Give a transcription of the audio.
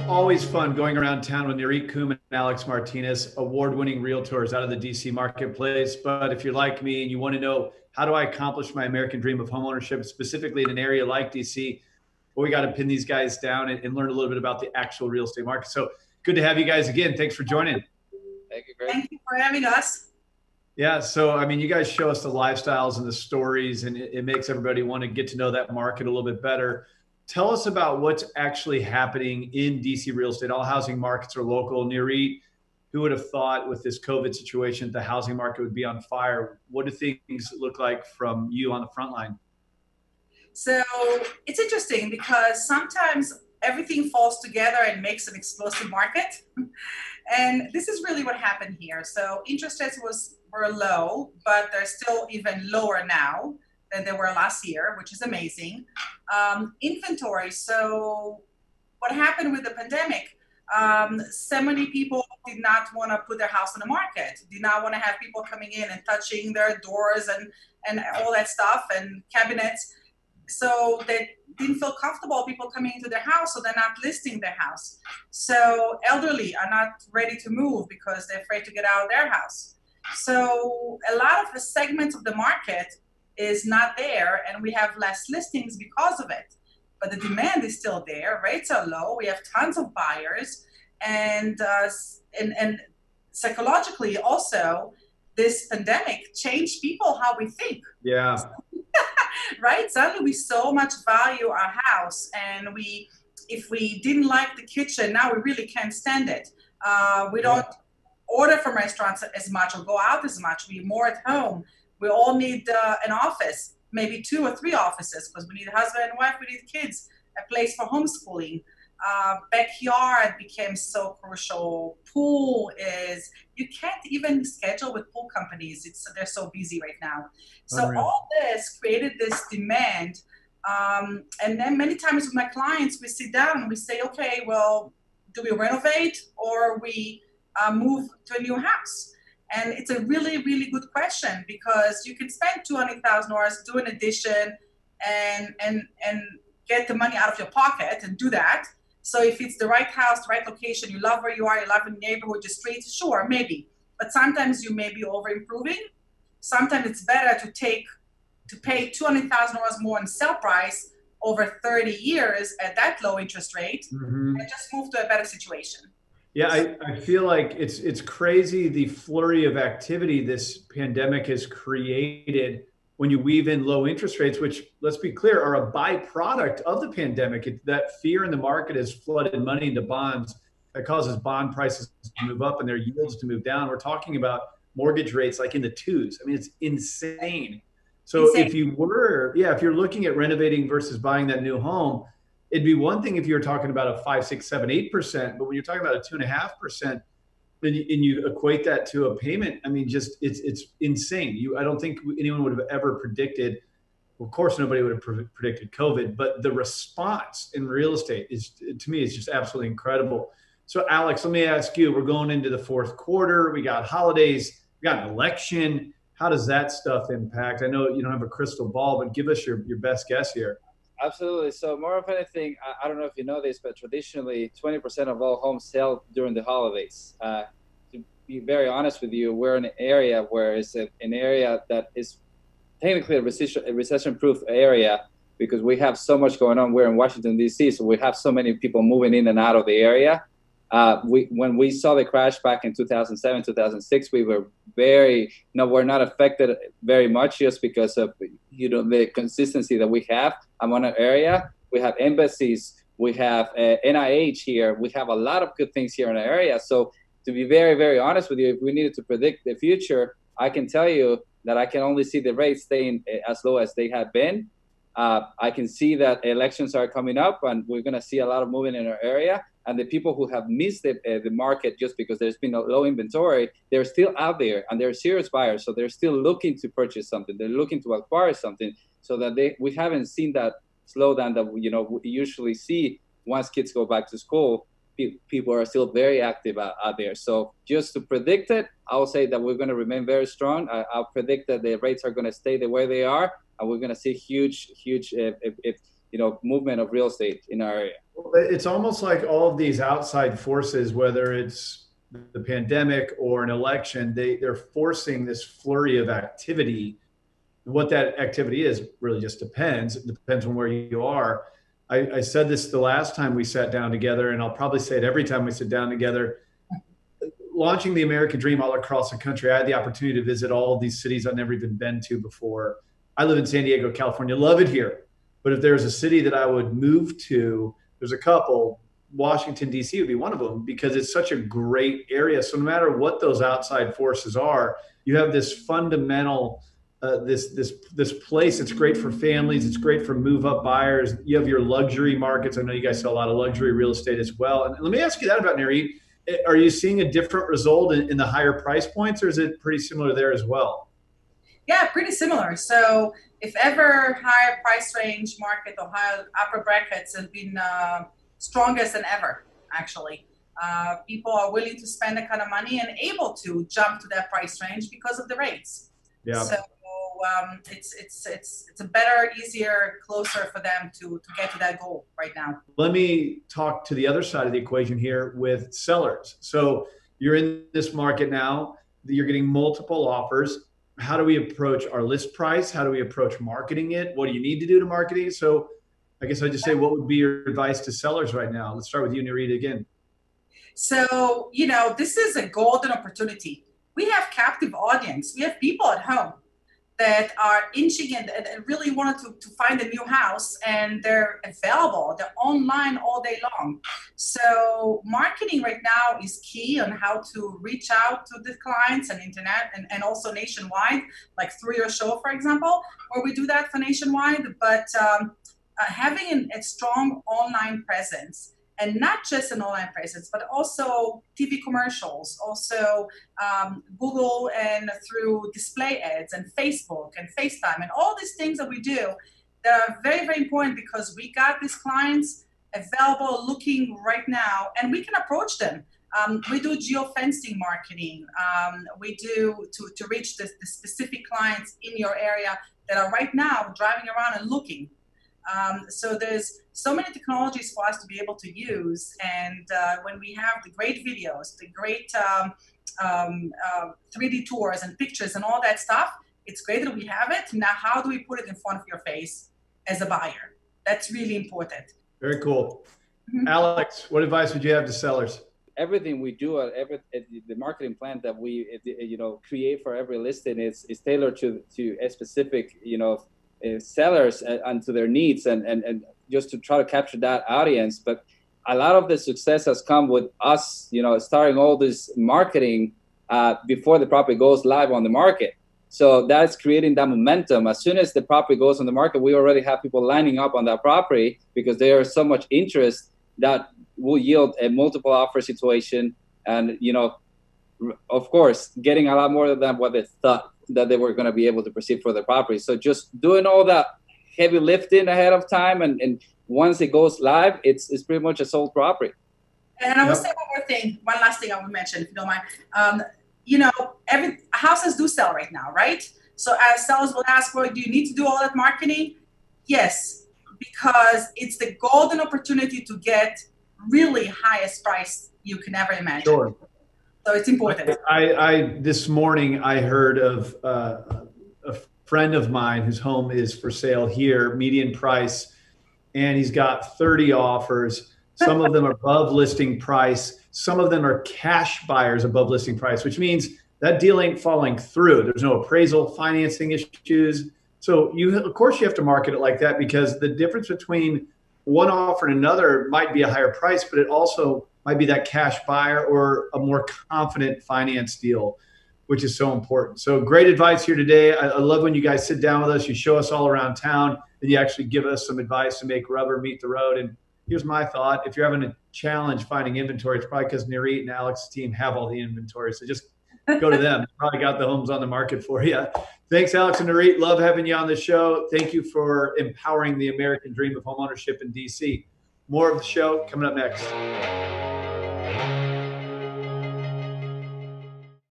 always fun going around town with Nurit and Alex Martinez, award-winning realtors out of the DC marketplace. But if you're like me and you want to know how do I accomplish my American dream of homeownership, specifically in an area like DC, well, we got to pin these guys down and learn a little bit about the actual real estate market. So good to have you guys again. Thanks for joining. Thank you, Greg. Thank you for having us. Yeah, so I mean, you guys show us the lifestyles and the stories, and it makes everybody want to get to know that market a little bit better. Tell us about what's actually happening in DC real estate. All housing markets are local. Nurit, who would have thought with this COVID situation the housing market would be on fire? What do things look like from you on the front line? So it's interesting because sometimes everything falls together and makes an explosive market. And this is really what happened here. So interest rates were low, but they're still even lower now than they were last year, which is amazing. Inventory. So what happened with the pandemic? So many people did not want to put their house on the market, did not want to have people coming in and touching their doors and all that stuff and cabinets. So they didn't feel comfortable people coming into their house, so they're not listing their house. So elderly are not ready to move because they're afraid to get out of their house. So a lot of the segments of the market is not there, and we have less listings because of it. But the demand is still there. Rates are low. We have tons of buyers, and psychologically also, this pandemic changed people how we think. Yeah. Right? Suddenly we so much value our house, and if we didn't like the kitchen, now we really can't stand it. We don't order from restaurants as much or go out as much. We're more at home. We all need an office, maybe 2 or 3 offices, because we need a husband and wife, we need kids, a place for homeschooling. Backyard became so crucial. Pool is, you can't even schedule with pool companies. They're so busy right now. So Unreal. All this created this demand. And then many times with my clients, we sit down and we say, okay, well, do we renovate or we move to a new house? And it's a really, really good question, because you can spend $200,000, do an addition, and get the money out of your pocket and do that. So if it's the right house, the right location, you love where you are, you love the neighborhood, the streets, sure, maybe. But sometimes you may be over improving. Sometimes it's better to pay $200,000 more in sell price over 30 years at that low interest rate and just move to a better situation. Yeah, I feel like it's crazy the flurry of activity this pandemic has created when you weave in low interest rates, which, let's be clear, are a byproduct of the pandemic. That fear in the market has flooded money into bonds that causes bond prices to move up and their yields to move down. We're talking about mortgage rates like in the 2s. I mean, it's insane. So if you're looking at renovating versus buying that new home, it'd be one thing if you were talking about a 5, 6, 7, 8%, but when you're talking about a 2.5%, and you equate that to a payment, I mean, just it's insane. I don't think anyone would have ever predicted. Well, of course, nobody would have predicted COVID, but the response in real estate is, to me, is just absolutely incredible. So, Alex, let me ask you: we're going into the 4th quarter. We got holidays. We got an election. How does that stuff impact? I know you don't have a crystal ball, but give us your best guess here. Absolutely. So more of anything, I don't know if you know this, but traditionally 20% of all homes sell during the holidays. To be very honest with you, we're in an area where it's an area that is technically a recession-proof area, because we have so much going on. We're in Washington, D.C., so we have so many people moving in and out of the area. When we saw the crash back in 2007, 2006, we were we're not affected very much, just because of, the consistency that we have among our area. We have embassies, we have NIH here, we have a lot of good things here in our area. So to be very, very honest with you, if we needed to predict the future, I can tell you that I can only see the rates staying as low as they have been. I can see that elections are coming up, and we're going to see a lot of movement in our area. And the people who have missed the market just because there's been a low inventory, they're still out there, and they're serious buyers. So they're still looking to purchase something. They're looking to acquire something, so that we haven't seen that slowdown that we usually see once kids go back to school. People are still very active out there. So just to predict it, I'll say that we're going to remain very strong. I'll predict that the rates are going to stay the way they are, and we're going to see huge movement of real estate in our area. It's almost like all of these outside forces, whether it's the pandemic or an election, they're forcing this flurry of activity. What that activity is really just depends. It depends on where you are. I said this the last time we sat down together, and I'll probably say it every time we sit down together. Launching the American Dream all across the country, I had the opportunity to visit all of these cities I've never even been to before. I live in San Diego, California, love it here. But if there's a city that I would move to, there's a couple. Washington, D.C. would be one of them because it's such a great area. So no matter what those outside forces are, you have this fundamental this place. It's great for families. It's great for move up buyers. You have your luxury markets. I know you guys sell a lot of luxury real estate as well. And let me ask you that about Nurit. Are you seeing a different result in the higher price points, or is it pretty similar there as well? Yeah, pretty similar. So if ever higher price range market or higher upper brackets have been strongest than ever, actually. People are willing to spend that kind of money and able to jump to that price range because of the rates. Yeah. So it's a better, easier, closer for them to get to that goal right now. Let me talk to the other side of the equation here with sellers. So you're in this market now, you're getting multiple offers. How do we approach our list price? How do we approach marketing it? What do you need to do to market it? So I guess I'd just say, what would be your advice to sellers right now? Let's start with you, Nurit, again. So, this is a golden opportunity. We have captive audience. We have people at home that are inching and really wanted to find a new house, and they're available. They're online all day long. So marketing right now is key on how to reach out to the clients and internet and also nationwide, like through your show, for example, where we do that for nationwide. But having a strong online presence, and not just an online presence, but also TV commercials, also Google and through display ads and Facebook and FaceTime and all these things that we do that are very, very important because we got these clients available looking right now and we can approach them. We do geofencing marketing. We do to reach the specific clients in your area that are right now driving around and looking. So there's so many technologies for us to be able to use, and when we have the great videos, the great 3D tours and pictures and all that stuff, it's great that we have it. Now, how do we put it in front of your face as a buyer? That's really important. Very cool. Mm-hmm. Alex, what advice would you have to sellers? Everything we do, the marketing plan that we create for every listing is tailored to a specific sellers and to their needs and just to try to capture that audience. But a lot of the success has come with us, starting all this marketing before the property goes live on the market. So that's creating that momentum. As soon as the property goes on the market, we already have people lining up on that property because there is so much interest that will yield a multiple offer situation. And, of course, getting a lot more than what they thought that they were going to be able to proceed for the property. So just doing all that heavy lifting ahead of time, and once it goes live, it's pretty much a sold property. And I will say one last thing I will mention, if you don't mind. Every houses do sell right now, right? So as sellers will ask, well, do you need to do all that marketing? Yes, because it's the golden opportunity to get really highest price you can ever imagine. Sure. So it's important. I this morning I heard of a friend of mine whose home is for sale here, median price, and he's got 30 offers. Some of them are above listing price. Some of them are cash buyers above listing price, which means that deal ain't falling through. There's no appraisal, financing issues. So of course you have to market it like that, because the difference between one offer and another might be a higher price, but it also might be that cash buyer or a more confident finance deal, which is so important. So great advice here today. I love when you guys sit down with us, you show us all around town, and you actually give us some advice to make rubber meet the road. And here's my thought. If you're having a challenge finding inventory, it's probably because Nurit and Alex's team have all the inventory. So just go to them. They probably got the homes on the market for you. Thanks, Alex and Nurit. Love having you on the show. Thank you for empowering the American dream of homeownership in DC. More of the show coming up next.